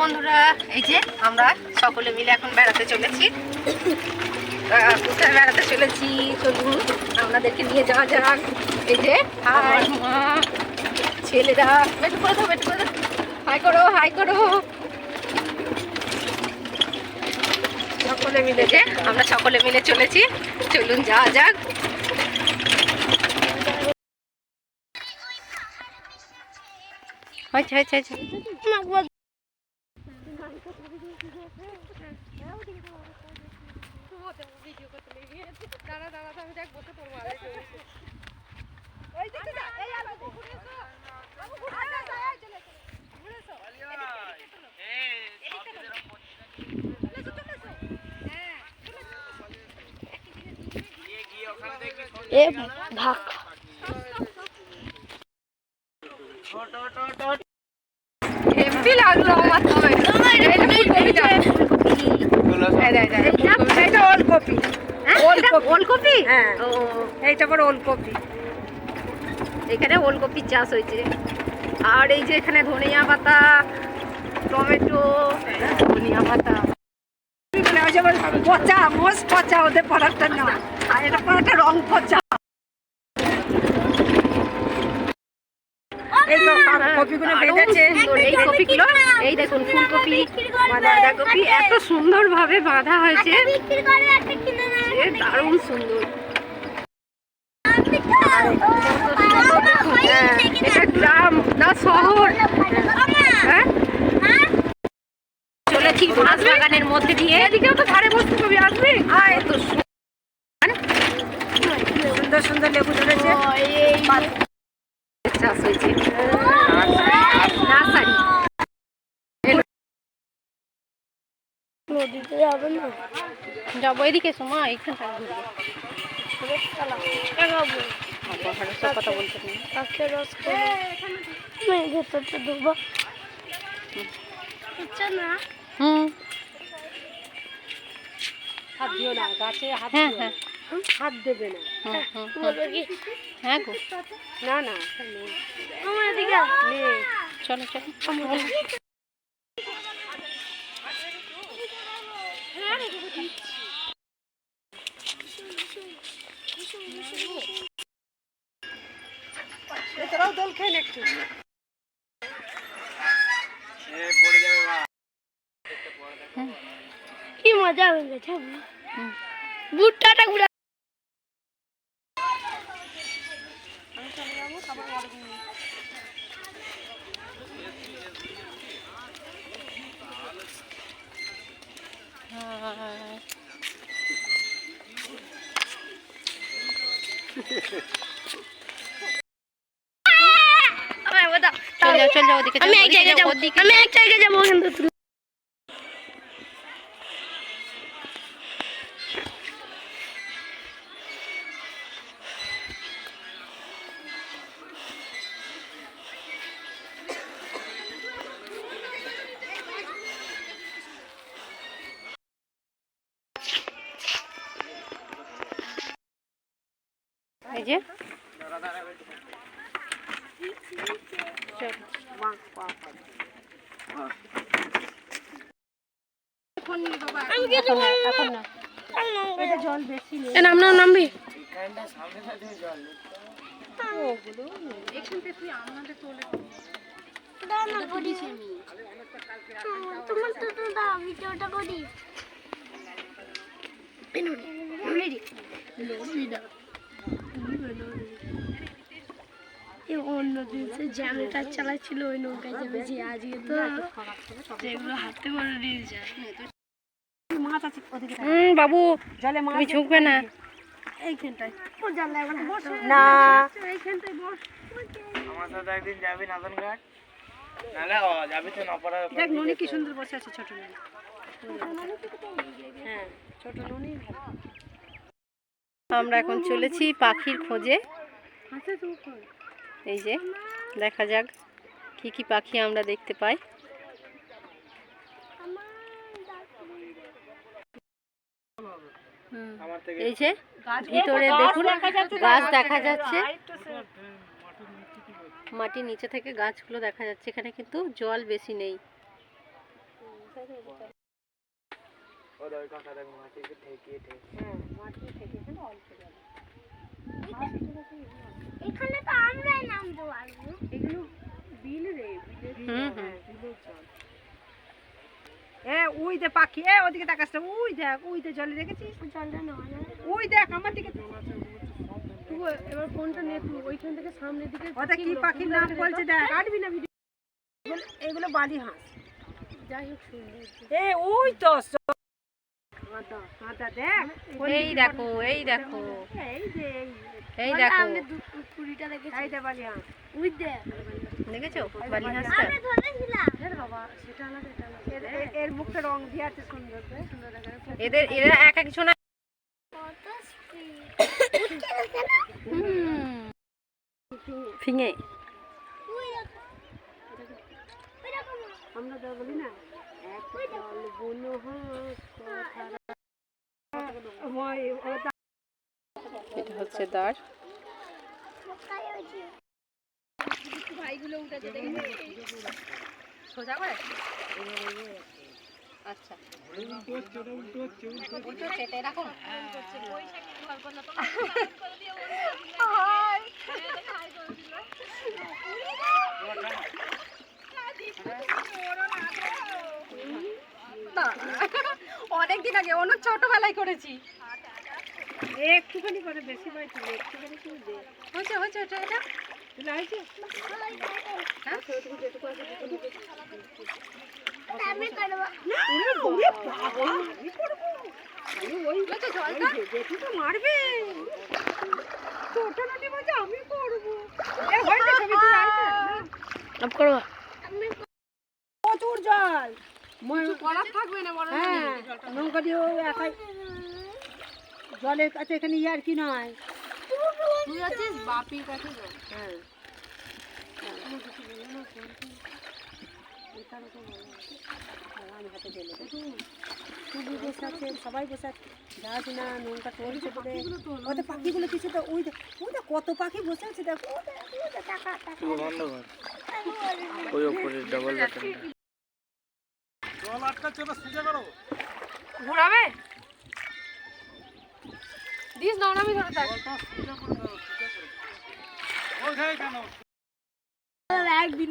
বন্ধুরা, এই যে আমরা সকলে মিলে এখন বেড়াতে চলেছি। কোথায় বেড়াতে চলেছি চলুন আপনাদেরকে নিয়ে যাওয়া যাক। এই যে হাই মা, ছেলেরা বেটু করে দাও, বেটু করে দাও, হাই করো, হাই করো। সকলে মিলে যে আমরা সকলে মিলে চলেছি, চলুন যাওয়া যাক। হয়েছে হয়েছে হয়েছে। ভাগ হেভি লাগলো আমার তো। এটা ওলকপি, ওলকপি, হ্যাঁ এইটা বড় ওলকপি। এখানে ওলকপির চাষ হয়েছে। আর এই যে এখানে ধনিয়া পাতা, টমেটো, ধনিয়া পাতা, পচা মোষ পচা, ওদের পরাটা না, আর এটা পরাটা রং পচা। এই কপিগুলো বেঁধেছে, এই কপিগুলো, এই দেখুন ফুলকপি, বাঁধাকপি এত সুন্দর ভাবে বাঁধা হয়েছে, দারুণ সুন্দর। এটা গ্রাম না শহর? হ্যাঁ, চলেছি মাছ বাগানের মধ্যে দিয়ে। এদিকেও তো ধারে বসতে পারবি, আসবি? আয় তো সুন্দর সুন্দর লেবু ধরেছে, চাষ হয়েছে নার্সারি। নদীতে যাবে না, যাবো এদিকে সময় এইখানটা কথা বলতে দেবো না। হাত দিও না গাছে, হাত হাত দেবে না। হ্যাঁ গো, না না চলো চলো। তোরাও দোল খেয়ে একটু। কি মজা হয়ে গেছে, বুটটাটা ঘুরা। চল যাও ওদিকে, আমি এক জায়গায় যাবো, আমি এক জায়গায় যাবো কিন্তু। এই যে নামবি অন্য দিন জেনারেটার চালাচ্ছিল ওই নৌকায় চেপেছি, আজকে তো যেগুলো হাতে করে নিয়ে যায়। মাছ আছে বাবু, তুমি ঝুঁকবে না এইখানটায়, না এইখানটায় বস। আমার সাথে একদিন যাবি নাদন ঘাট, নালে যাবি তো নপাড়া। দেখ ননি কি সুন্দর বসে আছে, ছোট ননি। হ্যাঁ ছোট ননি। আমরা এখন চলেছি পাখির খোঁজে। এই যে দেখা যাক কি কি পাখি আমরা দেখতে পাই। এই যে ভিতরে দেখুন গাছ দেখা যাচ্ছে, মাটির নিচে থেকে গাছগুলো দেখা যাচ্ছে। এখানে কিন্তু জল বেশি নেই। এখানে তো আমরাই নামতে পারবো। এগুলো বিল রে, বিলের জল। ওই দে পাখি, ওদিকে তাকাস না, ওই দেখ, ওই দে জলে দেখেছিস জলটা নেওয়া যায়। ওই দেখ আমার দিকে। এবার ফোনটা নে তুই ওইখান থেকে সামনের দিকে। ওটা কি পাখির নাম বলছে দেখ, কাটবি না ভিডিও। এগুলো বালি হাঁস। যাই হোক সুন্দর। ওই তো কাঁটা দেখ, এই দেখো এই দেখো এই যে এই দেখো আমি কুড়িটা দেখেছি। এই দে বালি হাঁস। ওই দেখ, দেখেছো বালি হাঁসটা? আমি ধরেছিলাম। বাবা সেটা আলাদা, এটা আলাদা। এর মুখটা রং দিয়ে আছে সুন্দর, সুন্দর দেখা। এরা এক এক শোনা। কত স্পিড। ফিঙে ওই দেখো। ওই দেখো মা। আমরা তো বলি না এক দল বুনো হাঁস কথা। এটা হচ্ছে দাঁড়। কোথায় হয়েছে? ভাইগুলো উঠেছে দেখেছিস? সোজা করে আচ্ছা এরকম অনেকদিন আগে অন্য ছোটবেলায় করেছি। একটুখানি করে, বেশি পাই তুলে একটুখানি করে দে। হয়েছে হয়েছে এটা এটা তুলে হয়েছে? আমি করবো। ওরে বাবা, আমি করবো। ওই তো জলটা জেঠু তো মারবে। ছোট নদী বলছে আমি করবো। হয়েছে ছবি তুলে হয়েছে? আপ করো। প্রচুর জল। করার থাকবে না বড় হ্যাঁ, নৌকা দিয়ে ও একাই জলের কাছে, এখানে ইয়ার কি নয়। তুই আছিস বাপির কাছে যাও। হ্যাঁ সবাই বসে আছে, যাস না নৌকা চলছে বলে। ওদের পাখিগুলো কিছু তো ওই দেখ, কত পাখি বসে আছে দেখো। ওই উপরে ডাবল বাটন ঘোরাবে দিস না আমি ধরে থাক। একদিন